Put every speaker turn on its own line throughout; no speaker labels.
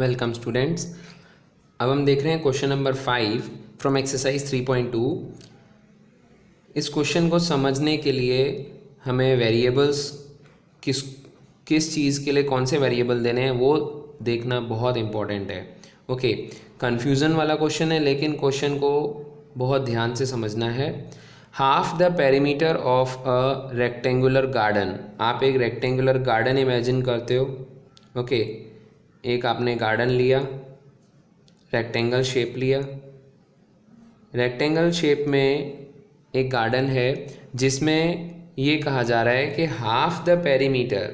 Welcome students. अब हम देख रहे हैं क्वेश्चन नंबर 5 फ्रॉम एक्सरसाइज 3.2। इस क्वेश्चन को समझने के लिए हमें वेरिएबल्स किस किस चीज़ के लिए कौन से वेरिएबल देने हैं वो देखना बहुत इम्पॉर्टेंट है। ओके, कन्फ्यूज़न वाला क्वेश्चन है लेकिन क्वेश्चन को बहुत ध्यान से समझना है। Half the perimeter of a rectangular garden. आप एक रेक्टेंगुलर गार्डन इमेजिन करते हो। ओके, एक आपने गार्डन लिया, रेक्टेंगल शेप लिया। रेक्टेंगल शेप में एक गार्डन है जिसमें ये कहा जा रहा है कि हाफ द पेरीमीटर।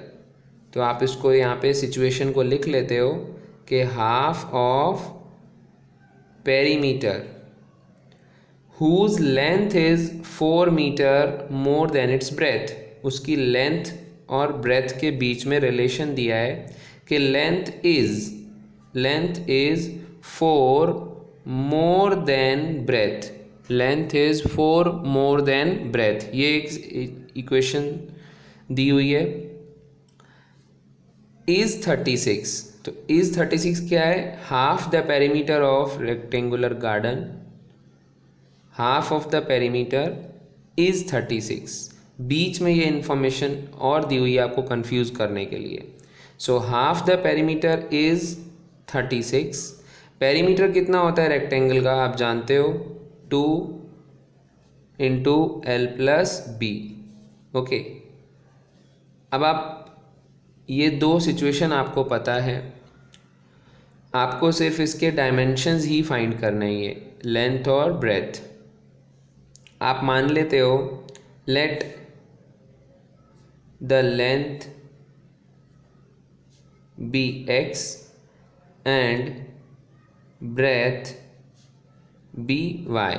तो आप इसको यहाँ पे सिचुएशन को लिख लेते हो कि half of perimeter whose length is 4 metre more than its breadth. उसकी लेंथ और ब्रेथ के बीच में रिलेशन दिया है कि length is 4 more than breadth. Length is 4 more than breadth, ये एक इक्वेशन दी हुई है। इज़ 36, तो इज़ 36 क्या है? Half the perimeter of rectangular garden. Half of the perimeter is 36। बीच में ये इंफॉर्मेशन और दी हुई है आपको कंफ्यूज करने के लिए। So half the perimeter is 36। Perimeter कितना होता है रेक्टेंगल का? आप जानते हो 2 × L+B। ओके, अब आप ये दो सिचुएशन आपको पता है, आपको सिर्फ इसके डायमेंशंस ही फाइंड करने हैं, ये लेंथ और ब्रेथ। आप मान लेते हो let the length be x and breadth be y।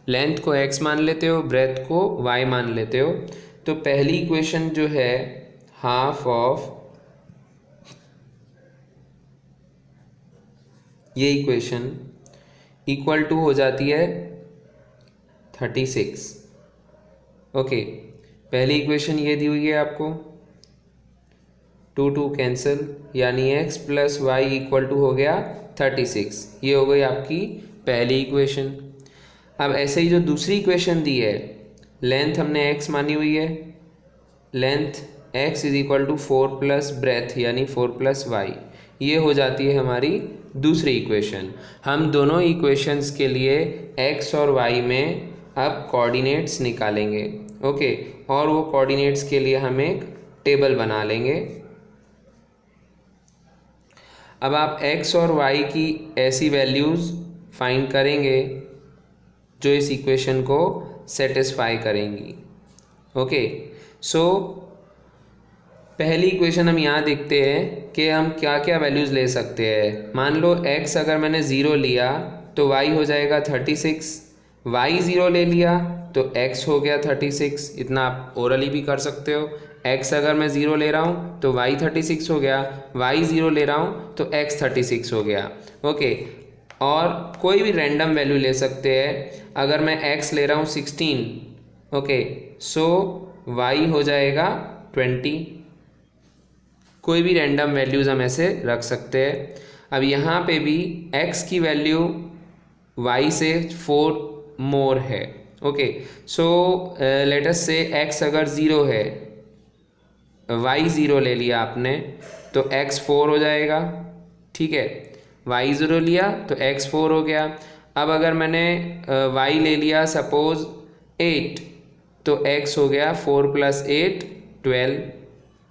Length को x मान लेते हो, ब्रेथ को y मान लेते हो। तो पहली इक्वेशन जो है हाफ ऑफ ये इक्वेशन इक्वल टू हो जाती है 36। ओके, पहली इक्वेशन ये दी हुई है आपको, 2 कैंसिल, यानी x + y = हो गया 36। ये हो गई आपकी पहली इक्वेशन। अब ऐसे ही जो दूसरी इक्वेशन दी है, लेंथ हमने x मानी हुई है, लेंथ x = 4 + ब्रेथ यानी 4 + y, ये हो जाती है हमारी दूसरी इक्वेशन। हम दोनों इक्वेशंस के लिए x और y में अब कोऑर्डिनेट्स निकालेंगे। ओके, और वो कोऑर्डिनेट्स के लिए हम एक टेबल बना लेंगे। अब आप x और y की ऐसी वैल्यूज़ फाइंड करेंगे जो इस इक्वेशन को सेटिस्फाई करेंगी। ओके, सो पहली इक्वेशन हम यहाँ देखते हैं कि हम क्या क्या वैल्यूज़ ले सकते हैं। मान लो x अगर मैंने 0 लिया तो y हो जाएगा 36, y 0 ले लिया तो x हो गया 36। इतना आप ओरली भी कर सकते हो। x अगर मैं 0 ले रहा हूँ तो y 36 हो गया, y 0 ले रहा हूँ तो x 36 हो गया। ओके, और कोई भी रैंडम वैल्यू ले सकते हैं। अगर मैं x ले रहा हूँ 16, ओके, सो y हो जाएगा 20। कोई भी रैंडम वैल्यूज़ हम ऐसे रख सकते हैं। अब यहाँ पे भी x की वैल्यू y से 4 मोर है। ओके, सो लेट अस से x अगर 0 है, y 0 ले लिया आपने तो x 4 हो जाएगा। ठीक है, y 0 लिया तो x 4 हो गया। अब अगर मैंने y ले लिया सपोज 8 तो x हो गया 4 + 8 12।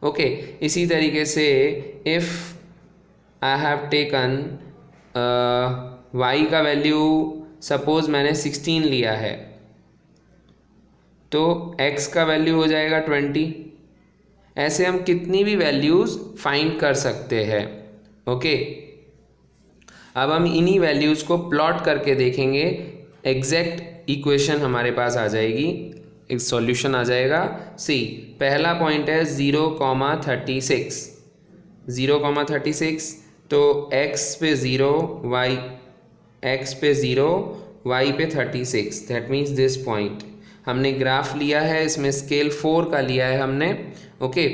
ओके, इसी तरीके से if I have taken y का वैल्यू सपोज मैंने 16 लिया है तो x का वैल्यू हो जाएगा 20। ऐसे हम कितनी भी वैल्यूज़ फाइंड कर सकते हैं। ओके, अब हम इन्हीं वैल्यूज़ को प्लॉट करके देखेंगे, एग्जैक्ट इक्वेशन हमारे पास आ जाएगी, एक सॉल्यूशन आ जाएगा। सी, पहला पॉइंट है 0,36। 0,36 तो x पे 0, x पे 0, y पे 36। दैट मीन्स दिस पॉइंट हमने ग्राफ लिया है, इसमें स्केल 4 का लिया है हमने। ओके,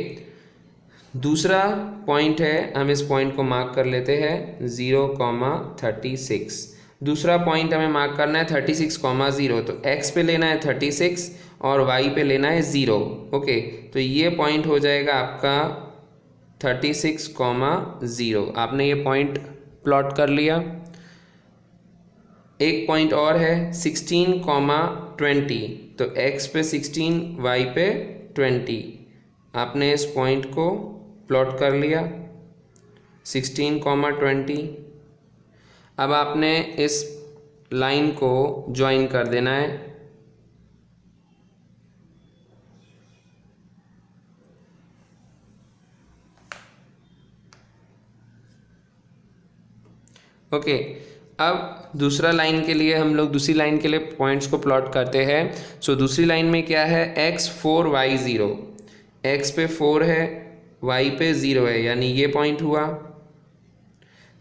दूसरा पॉइंट है, हम इस पॉइंट को मार्क कर लेते हैं 0,36। दूसरा पॉइंट हमें मार्क करना है 36,0, तो x पे लेना है 36 और y पे लेना है 0। ओके, तो ये पॉइंट हो जाएगा आपका 36,0। आपने ये पॉइंट प्लॉट कर लिया। एक पॉइंट और है 16,20, तो x पे 16, y पे 20। आपने इस पॉइंट को प्लॉट कर लिया 16,20। अब आपने इस लाइन को ज्वाइन कर देना है। ओके, अब दूसरा लाइन के लिए हम लोग दूसरी लाइन के लिए पॉइंट्स को प्लॉट करते हैं। सो दूसरी लाइन में क्या है, x 4 y 0, x पे 4 है, y पे 0 है, यानी ये पॉइंट हुआ।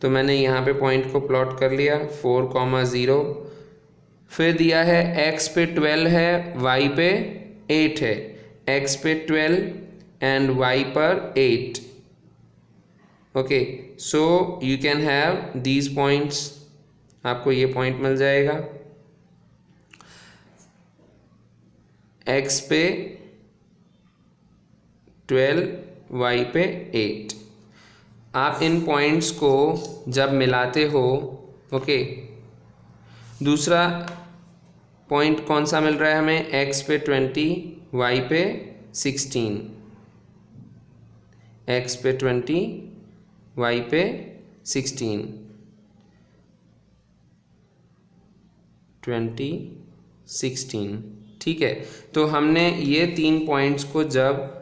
तो मैंने यहाँ पे पॉइंट को प्लॉट कर लिया 4,0। फिर दिया है x पे 12 है, y पे 8 है, x पे 12 एंड y पर 8। Okay, so you can have these points, आपको ये पॉइंट मिल जाएगा। x पे 12, y पे 8। आप इन पॉइंट्स को जब मिलाते हो, ओके, दूसरा पॉइंट कौन सा मिल रहा है हमें, x पे 20, y पे 16, x पे 20, y पे 16, 20, 16। ठीक है, तो हमने ये 3 पॉइंट्स को जब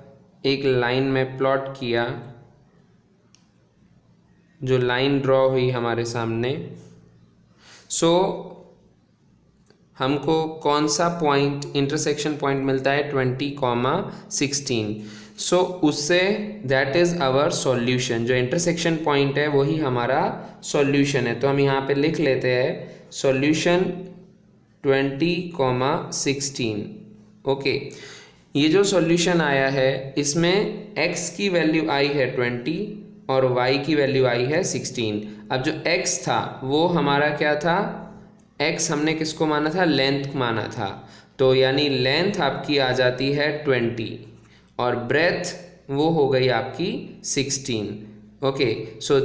एक लाइन में प्लॉट किया, जो लाइन ड्रॉ हुई हमारे सामने, सो हमको कौन सा पॉइंट, इंटरसेक्शन पॉइंट मिलता है 20,16। सो उससे दैट इज़ आवर सॉल्यूशन। जो इंटरसेक्शन पॉइंट है वही हमारा सॉल्यूशन है। तो हम यहाँ पे लिख लेते हैं सॉल्यूशन 20,16। ओके, ये जो सॉल्यूशन आया है इसमें x की वैल्यू आई है 20 और y की वैल्यू आई है 16। अब जो x था वो हमारा क्या था, x हमने किसको माना था, लेंथ माना था। तो यानी लेंथ आपकी आ जाती है 20 और ब्रेथ वो हो गई आपकी 16। ओके, सो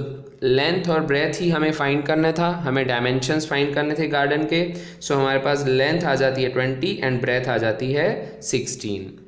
लेंथ और ब्रेथ ही हमें फाइंड करना था, हमें डायमेंशंस फाइंड करने थे गार्डन के। सो हमारे पास लेंथ आ जाती है 20 एंड ब्रेथ आ जाती है 16।